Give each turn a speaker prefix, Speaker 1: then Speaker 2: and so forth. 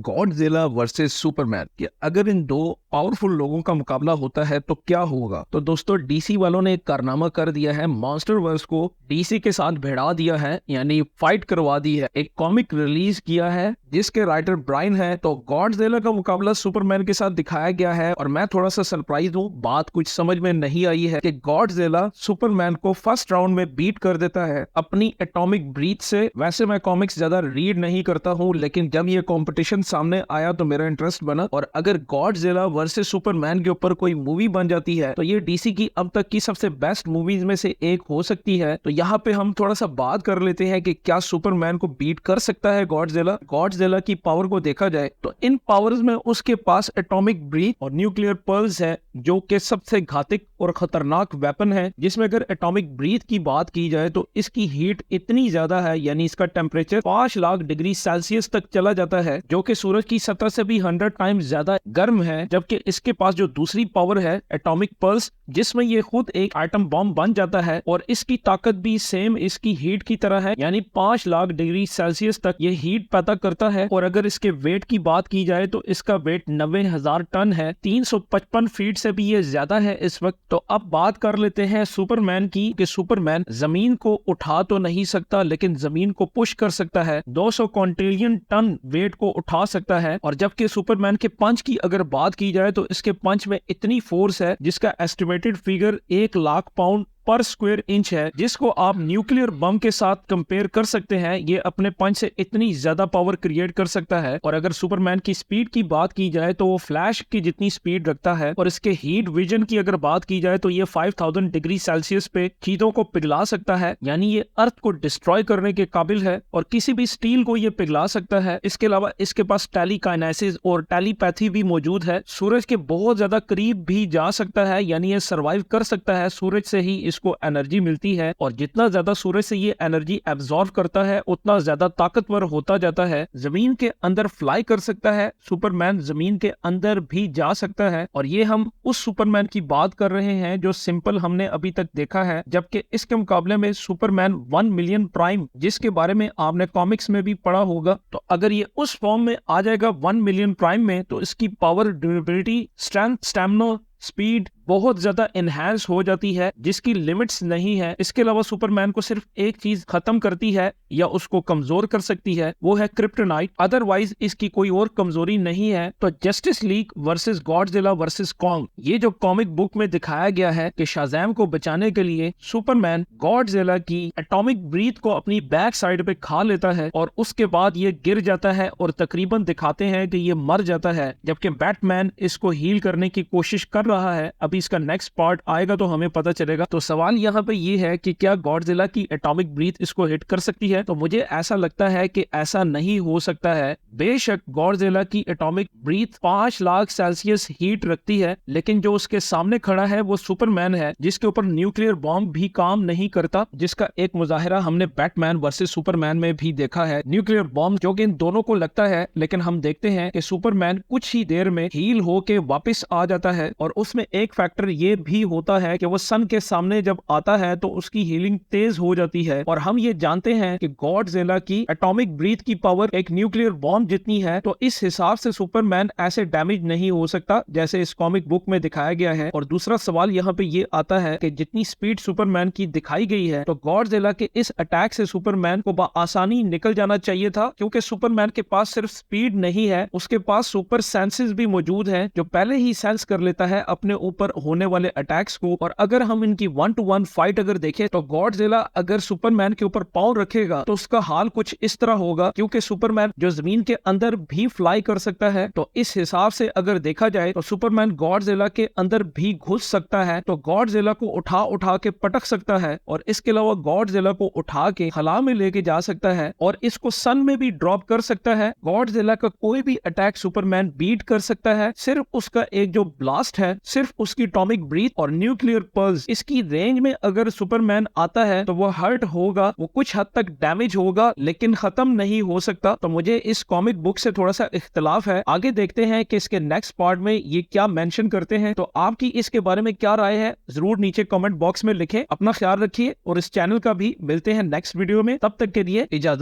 Speaker 1: Godzilla versus Superman कि अगर इन दो पावरफुल लोगों का मुकाबला होता है तो क्या होगा। तो दोस्तों डीसी वालों ने एक कारनामा कर दिया है, मॉन्स्टरवर्स को डीसी के साथ भिड़ा दिया है, यानी फाइट करवा दी है। एक कॉमिक रिलीज किया है जिसके राइटर ब्रायन है। तो गॉडजिला का मुकाबला सुपरमैन के साथ दिखाया गया है और मैं थोड़ा सा सरप्राइज हूँ, बात कुछ समझ में नहीं आई है कि गॉडजिला सुपरमैन को फर्स्ट राउंड में बीट कर देता है अपनी एटॉमिक ब्रीथ से। वैसे मैं कॉमिक्स ज्यादा रीड नहीं करता हूँ, लेकिन जब ये कंपटीशन सामने आया तो मेरा इंटरेस्ट बना। और अगर गॉडजिला वर्सेस सुपरमैन के ऊपर कोई मूवी बन जाती है तो ये डीसी की अब तक की सबसे बेस्ट मूवीज में से एक हो सकती है। तो यहाँ पे हम थोड़ा सा बात कर लेते हैं कि क्या सुपरमैन को बीट कर सकता है गॉडजिला। गॉडजिला की पावर को देखा जाए तो इन पावर्स में उसके पास एटॉमिक ब्रीथ और न्यूक्लियर पर्ल्स है, जो कि सबसे घातक और खतरनाक वेपन है। जिसमें अगर एटॉमिक ब्रीथ की बात की जाए तो इसकी हीट इतनी ज्यादा है, यानी इसका टेम्परेचर 5 लाख डिग्री सेल्सियस तक चला जाता है, जो कि सूरज की सतह से भी 100 टाइम्स ज्यादा गर्म है। जबकि इसके पास जो दूसरी पावर है एटॉमिक पल्स, जिसमें ये खुद एक एटम बॉम्ब बन जाता है और इसकी ताकत भी सेम इसकी हीट की तरह है, यानी 5 लाख डिग्री सेल्सियस तक ये हीट पैदा करता है। और अगर इसके वेट की बात की जाए तो इसका वेट 90,000 टन है, 355 फीट से भी ये ज्यादा है इस वक्त। तो अब बात कर लेते हैं सुपरमैन की कि सुपरमैन जमीन को उठा तो नहीं सकता, लेकिन जमीन को पुश कर सकता है। 200 क्विंटलियन टन वेट को उठा सकता है। और जबकि सुपरमैन के पंच की अगर बात की जाए तो इसके पंच में इतनी फोर्स है जिसका एस्टिमेटेड फिगर 1 लाख पाउंड पर स्क्वायर इंच है, जिसको आप न्यूक्लियर बम के साथ कंपेयर कर सकते हैं। ये अपने पंच से इतनी ज्यादा पावर क्रिएट कर सकता है। और अगर सुपरमैन की स्पीड की बात की जाए तो वो फ्लैश की जितनी स्पीड रखता है। और इसके हीट विजन की अगर बात की जाए तो ये 5000 डिग्री सेल्सियस पे चीजों को पिघला सकता है, यानी ये अर्थ को डिस्ट्रॉय करने के काबिल है और किसी भी स्टील को ये पिघला सकता है। इसके अलावा इसके पास टेलीकाइनेसिस और टेलीपैथी भी मौजूद है। सूरज के बहुत ज्यादा करीब भी जा सकता है, यानी ये सर्वाइव कर सकता है। सूरज से ही इसको एनर्जी मिलती है और जितना ज्यादा सूरज से ये एनर्जी एब्जॉर्ब करता है उतना ज्यादा ताकतवर होता जाता है। जमीन के अंदर फ्लाई कर सकता है सुपरमैन, जमीन के अंदर भी जा सकता है। और ये हम उस सुपरमैन की बात कर रहे हैं जो सिंपल हमने अभी तक देखा है। जबकि इसके मुकाबले में सुपरमैन 1 मिलियन प्राइम, जिसके बारे में आपने कॉमिक्स में भी पढ़ा होगा, तो अगर ये उस फॉर्म में आ जाएगा 1 मिलियन प्राइम में तो इसकी power, durability, strength, stamina, speed बहुत ज्यादा एनहांस हो जाती है, जिसकी लिमिट्स नहीं है। इसके अलावा सुपरमैन को सिर्फ एक चीज खत्म करती है या उसको कमजोर कर सकती है, वो है क्रिप्टोनाइट। अदरवाइज इसकी कोई और कमजोरी नहीं है। तो justice league versus Godzilla versus Kong, ये जो कॉमिक बुक में दिखाया गया है कि शाज़ैम को बचाने के लिए सुपरमैन गॉडजिला की एटॉमिक ब्रीथ को अपनी बैक साइड पे खा लेता है और उसके बाद ये गिर जाता है और तकरीबन दिखाते हैं कि ये मर जाता है। जबकि बैटमैन इसको हील करने की कोशिश कर रहा है। अभी इसका नेक्स्ट पार्ट आएगा तो हमें पता चलेगा। तो सवाल यहाँ पे ये है कि क्या गॉडजिला की एटॉमिक ब्रीथ इसको हिट कर सकती है। तो मुझे ऐसा लगता है कि ऐसा नहीं हो सकता है। बेशक गॉडजिला की atomic breath 5 lakh Celsius heat रखती है, लेकिन जो उसके सामने खड़ा है वो सुपरमैन है, जिसके ऊपर न्यूक्लियर बॉम्ब भी काम नहीं करता, जिसका एक मुजाहिरा हमने बैटमैन वर्सेस सुपरमैन में भी देखा है। न्यूक्लियर बॉम्ब जो कि इन दोनों को लगता है, लेकिन हम देखते हैं कि सुपरमैन कुछ ही देर में हील होके वापस आ जाता है। और उसमें एक फैक्टर ये भी होता है कि वो सन के सामने जब आता है तो उसकी हीलिंग तेज हो जाती है। और हम ये जानते हैं कि गॉडजिला की एटॉमिक ब्रीथ की पावर एक न्यूक्लियर बॉम्ब जितनी है, तो इस हिसाब से सुपरमैन ऐसे डैमेज नहीं हो सकता जैसे इस कॉमिक बुक में दिखाया गया है। और दूसरा सवाल यहाँ पे ये आता है कि जितनी स्पीड सुपरमैन की दिखाई गई है, तो गॉडजिला के इस अटैक से सुपरमैन को आसानी निकल जाना चाहिए था, क्योंकि सुपरमैन के पास सिर्फ स्पीड नहीं है, उसके पास सुपर सेंसेस भी मौजूद हैं, जो पहले ही सेंस कर लेता है अपने ऊपर होने वाले अटैक्स को। और अगर हम इनकी 1-to-1 फाइट अगर देखें तो गॉडजिला अगर सुपरमैन के ऊपर पाँव रखेगा तो उसका हाल कुछ इस तरह होगा, क्योंकि सुपरमैन जो जमीन के अंदर भी फ्लाई कर सकता है। तो इस हिसाब से अगर देखा जाए तो सुपरमैन गॉडजिला के अंदर भी घुस सकता है, तो गॉडजिला को उठा उठा के पटक सकता है। और इसके अलावा गॉडजिला को उठा के खला में लेके जा सकता है और इसको सन में भी ड्रॉप कर सकता है। गॉडजिला का कोई भी अटैक सुपरमैन बीट कर सकता है। सिर्फ उसका एक जो ब्लास्ट है, सिर्फ उसकी एटॉमिक ब्रीथ और न्यूक्लियर पल्स, इसकी रेंज में अगर सुपरमैन आता है तो वो हर्ट होगा, वो कुछ हद तक डैमेज होगा, लेकिन खत्म नहीं हो सकता। तो मुझे इस कॉमिक बुक से थोड़ा सा इख्तिलाफ है। आगे देखते हैं कि इसके नेक्स्ट पार्ट में ये क्या मेंशन करते हैं। तो आपकी इसके बारे में क्या राय है, जरूर नीचे कमेंट बॉक्स में लिखें। अपना ख्याल रखिए और इस चैनल का भी। मिलते हैं नेक्स्ट वीडियो में, तब तक के लिए इजाजत।